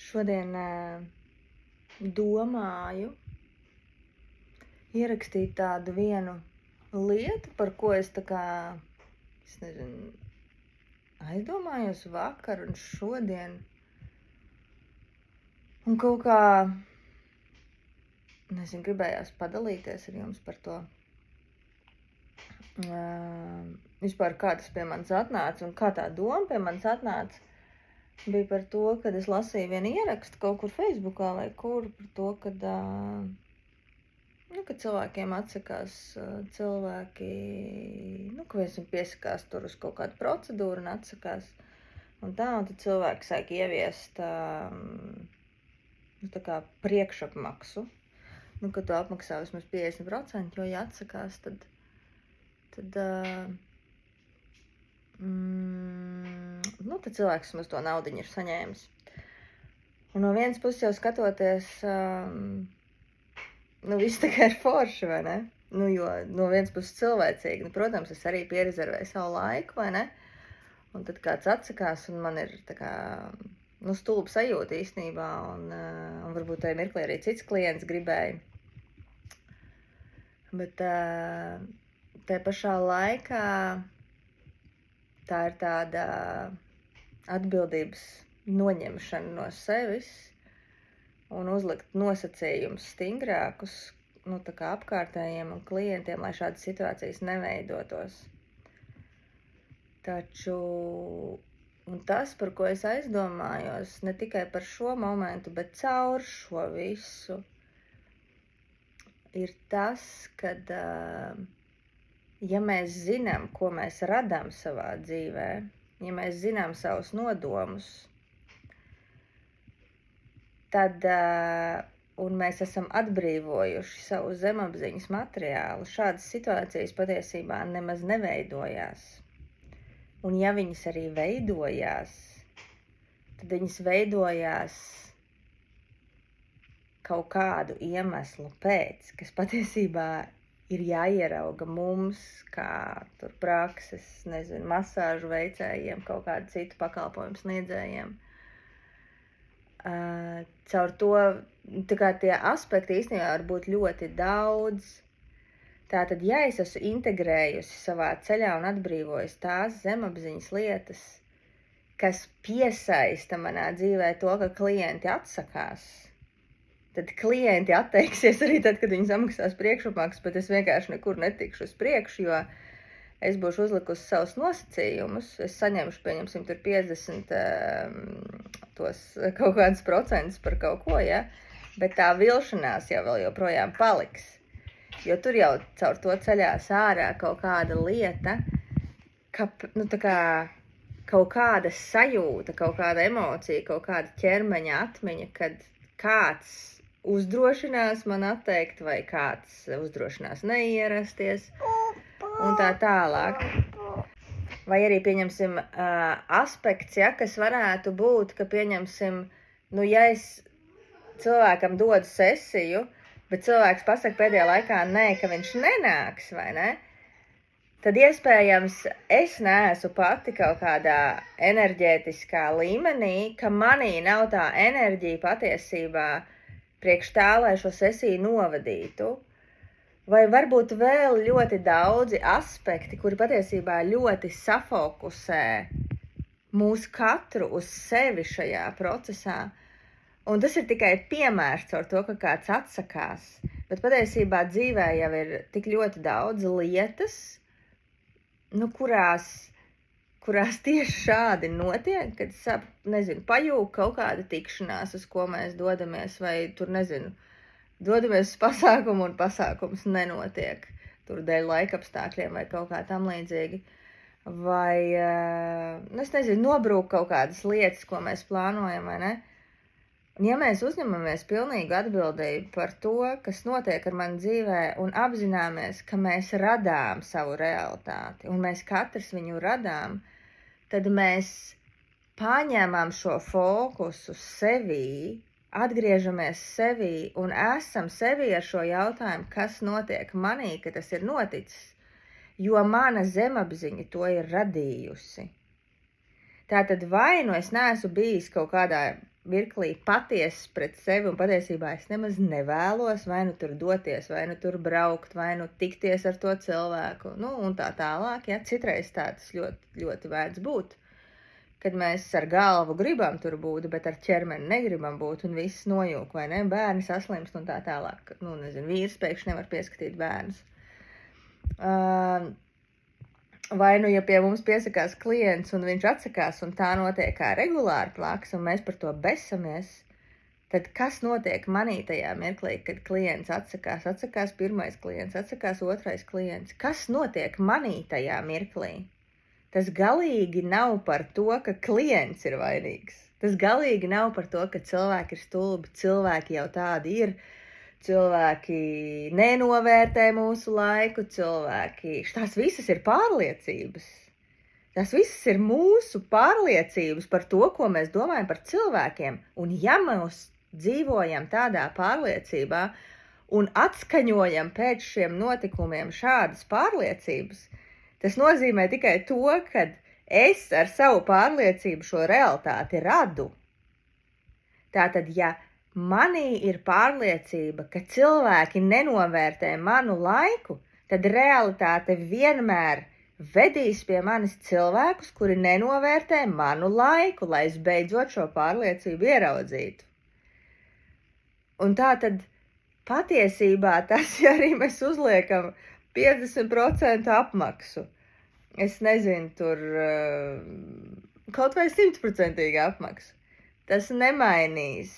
Šodien domāju ierakstīt tādu vienu lietu, par ko es aizdomājos vakar un šodien. Un kaut kā, gribējās padalīties ar jums par to. Vispār kā tas pie manis atnāca un kā tā doma pie manis atnāca, bija par to, kad es lasīju vienu ierakstu kaut kur Facebookā vai kur par to, kad cilvēkiem atsakās cilvēki, ka viņam piesakās tur uz kaut kādu procedūru un atsakās. Un tad cilvēki sāk ieviest priekšapmaksu, ka tu apmaksā vismaz 50%, jo ja atsakās, tad cilvēks vismaz to naudiņu ir saņēmis. Un no vienas puses jau skatoties, viss tā kā ir forši, vai ne? Jo no vienas puses cilvēcīgi, protams, es arī pierezervēju savu laiku, vai ne? Un tad kāds atsakās, un man ir tā kā, stulba sajūta īstenībā, un varbūt tajā mirklī arī cits klients gribēja. Bet tajā pašā laikā tā ir tāda atbildības noņemšana no sevis un uzlikt nosacījumus stingrākus, apkārtējiem un klientiem, lai šādas situācijas neveidotos. Taču, un tas, par ko es aizdomājos, ne tikai par šo momentu, bet caur šo visu, ir tas, kad, ja mēs zinām, ko mēs radām savā dzīvē, ja mēs zinām savus nodomus, tad, un mēs esam atbrīvojuši savu zemapziņas materiālu, šādas situācijas patiesībā nemaz neveidojās. Un ja viņas arī veidojās, tad viņas veidojās kaut kādu iemeslu pēc, kas patiesībā ir jāierauga mums, kā tur prakses, masāžu veicējiem, kaut kādu citu pakalpojumu sniedzējiem. Caur to, tie aspekti īstenībā var būt ļoti daudz. Tātad, ja es esmu integrējusi savā ceļā un atbrīvojusi tās zemapziņas lietas, kas piesaista manā dzīvē to, ka klienti atsakās, tad klienti atteiksies arī tad, kad viņi samaksās priekšapmaksas, bet es vienkārši nekur netikšu uz priekšu, jo es būšu uzlikusi savus nosacījumus, es saņemšu, pieņemsim, tur 50 tos kaut kādus procentus par kaut ko, ja? Bet tā vilšanās jau vēl joprojām paliks, jo tur jau caur to ceļās ārā kaut kāda lieta, kaut kāda sajūta, kaut kāda emocija, kaut kāda ķermeņa atmiņa, kad kāds uzdrošinās man atteikt vai kāds uzdrošinās neierasties un tā tālāk. Vai arī, pieņemsim, aspekts, ja, kas varētu būt, ka, pieņemsim, ja es cilvēkam dodu sesiju, bet cilvēks pasaka pēdējā laikā nē, ka viņš nenāks, vai ne? Tad iespējams es neesmu pati kaut kādā enerģētiskā līmenī, ka manī nav tā enerģija patiesībā priekš tā, lai šo sesiju novadītu. Vai varbūt vēl ļoti daudzi aspekti, kuri patiesībā ļoti safokusē mūs katru uz sevi šajā procesā. Un tas ir tikai piemērs ar to, ka kāds atsakās. Bet patiesībā dzīvē jau ir tik ļoti daudz lietas, kurās tieši šādi notiek, kad, pajūg kaut kāda tikšanās, uz ko mēs dodamies, vai tur, dodamies uz pasākumu un pasākums nenotiek tur dēļ laikapstākļiem vai kaut kā tam līdzīgi. Vai, nobrūk kaut kādas lietas, ko mēs plānojam, vai ne? Un ja mēs uzņemamies pilnīgu atbildību par to, kas notiek ar mani dzīvē un apzināmies, ka mēs radām savu realitāti un mēs katrs viņu radām, tad mēs paņemam šo fokusu sevī, atgriežamies sevī un esam sevī ar šo jautājumu, kas notiek manī, ka tas ir noticis, jo mana zemapziņa to ir radījusi. Tātad vai nu es neesmu bijis kaut kādā mirklī patiesas pret sevi, un patiesībā es nemaz nevēlos vai nu tur doties, vai nu tur braukt, vai nu tikties ar to cilvēku, nu, un tā tālāk, ja, citreiz tā tas ļoti, ļoti vērts būt, kad mēs ar galvu gribam tur būt, bet ar ķermeni negribam būt, un viss nojūk, vai ne, bērni saslimst un tā tālāk, nu, nezinu, vīrs pēkšņi nevar pieskatīt bērnus. Vai nu, ja pie mums piesakās klients un viņš atsakās un tā notiek kā regulāri plaks un mēs par to besamies, tad kas notiek manī tajā mirklī, kad klients atsakās pirmais klients, atsakās otrais klients? Kas notiek manī tajā mirklī? Tas galīgi nav par to, ka klients ir vainīgs. Tas galīgi nav par to, ka cilvēki ir stulbi, cilvēki jau tādi ir. Cilvēki nenovērtē mūsu laiku, tās visas ir pārliecības. Tās visas ir mūsu pārliecības par to, ko mēs domājam par cilvēkiem. Un ja mēs dzīvojam tādā pārliecībā un atskaņojam pēc šiem notikumiem šādas pārliecības, tas nozīmē tikai to, ka es ar savu pārliecību šo realitāti radu. Tātad, ja manī ir pārliecība, ka cilvēki nenovērtē manu laiku, tad realitāte vienmēr vedīs pie manis cilvēkus, kuri nenovērtē manu laiku, lai es beidzot šo pārliecību ieraudzītu. Un tā tad patiesībā tas, ja arī mēs uzliekam 50% apmaksu, es nezinu, tur kaut vai 100% apmaksu, tas nemainīs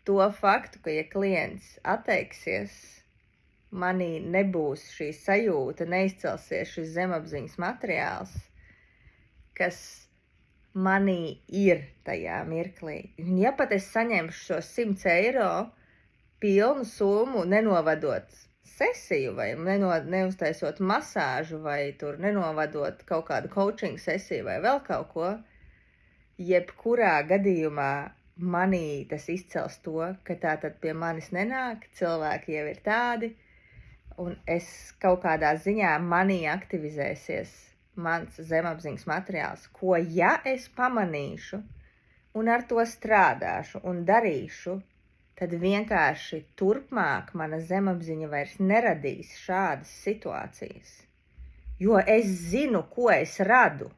to faktu, ka ja klients atteiksies, manī nebūs šī sajūta, neizcelsies šis zemapziņas materiāls, kas manī ir tajā mirklī. Un ja pat es saņemšu šo 100 eiro pilnu summu, nenovadot sesiju vai neuztaisot masāžu vai tur nenovadot kaut kādu coaching sesiju vai vēl kaut ko, jebkurā gadījumā manī tas izcels to, ka tā tad pie manis nenāk, cilvēki jau ir tādi, un es kaut kādā ziņā manī aktivizēsies mans zemapziņas materiāls, ko ja es pamanīšu un ar to strādāšu un darīšu, tad vienkārši turpmāk mana zemapziņa vairs neradīs šādas situācijas, jo es zinu, ko es radu.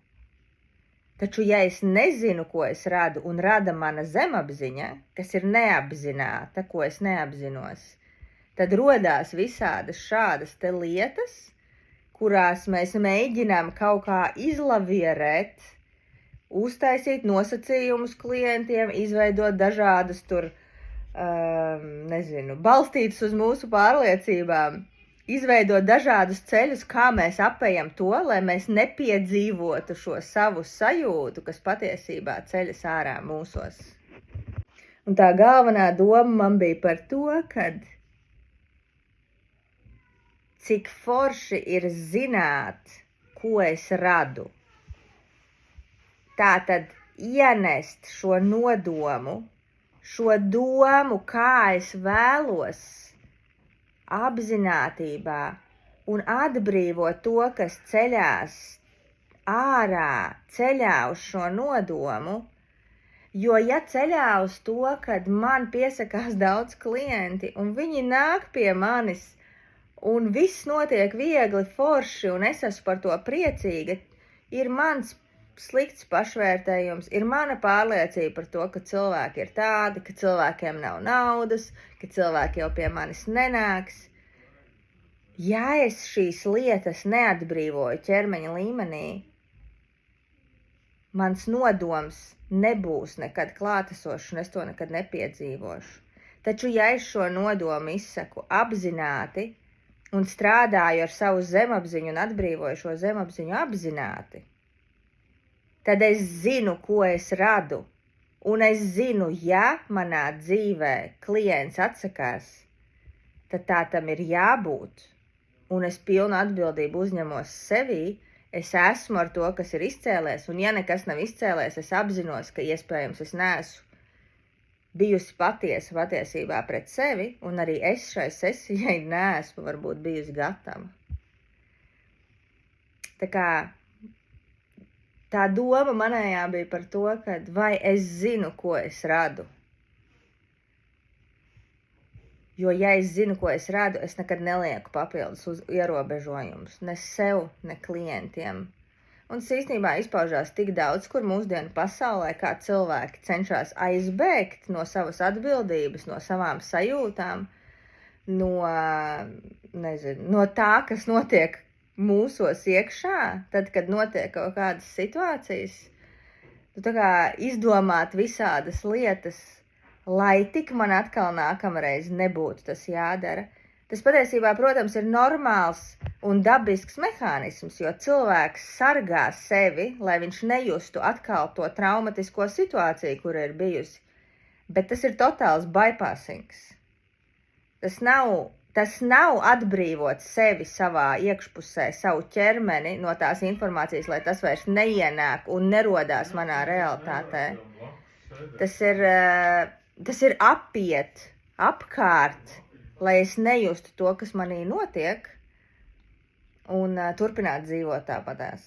Taču, ja es nezinu, ko es radu, un rada mana zemapziņa, kas ir neapzināta, ko es neapzinos, tad rodās visādas šādas te lietas, kurās mēs mēģinām kaut kā izlavierēt, uztaisīt nosacījumus klientiem, izveidot dažādas tur, balstītas uz mūsu pārliecībām, izveidot dažādus ceļus, kā mēs apējam to, lai mēs nepiedzīvotu šo savu sajūtu, kas patiesībā ceļas ārā mūsos. Un tā galvenā doma man bija par to, kad cik forši ir zināt, ko es radu. Tātad ienest šo nodomu, šo domu, kā es vēlos apzinātībā un atbrīvot to, kas ceļās ārā, ceļā uz šo nodomu, jo ja ceļā uz to, kad man piesakās daudz klienti un viņi nāk pie manis un viss notiek viegli, forši un es esmu par to priecīga, ir mans slikts pašvērtējums, ir mana pārliecība par to, ka cilvēki ir tādi, ka cilvēkiem nav naudas, ka cilvēki jau pie manis nenāks. Ja es šīs lietas neatbrīvoju ķermeņa līmenī, mans nodoms nebūs nekad klātesošs un es to nekad nepiedzīvošu. Taču, ja es šo nodomu izsaku apzināti un strādāju ar savu zemapziņu un atbrīvoju šo zemapziņu apzināti, tad es zinu, ko es radu, un es zinu, ja manā dzīvē klients atsakās, tad tā tam ir jābūt, un es pilnu atbildību uzņemos sevī, es esmu ar to, kas ir izcēlēs, un ja nekas nav izcēlēs, es apzinos, ka iespējams es neesmu bijusi patiesībā pret sevi, un arī es šai sesijai neesmu varbūt bijusi gatava. Tā kā tā doma manējā bija par to, ka vai es zinu, ko es radu. Jo, ja es zinu, ko es radu, es nekad nelieku papildus ierobežojumus ne sev, ne klientiem. Un tas īstenībā izpaužās tik daudz, kur mūsdienu pasaulē, kā cilvēki cenšas aizbēgt no savas atbildības, no savām sajūtām, no tā, kas notiek mūsos iekšā, tad, kad notiek kaut kādas situācijas, tā kā izdomāt visādas lietas, lai tik man atkal nākamreiz nebūtu tas jādara. Tas patiesībā, protams, ir normāls un dabisks mehānisms, jo cilvēks sargā sevi, lai viņš nejustu atkal to traumatisko situāciju, kura ir bijusi. Bet tas ir totāls bypassings. Tas nav atbrīvot sevi savā iekšpusē, savu ķermeni no tās informācijas, lai tas vairs neienāk un nerodās manā realitātē. Tas ir apiet, apkārt, lai es nejustu to, kas manī notiek, un turpināt dzīvot tāpatās.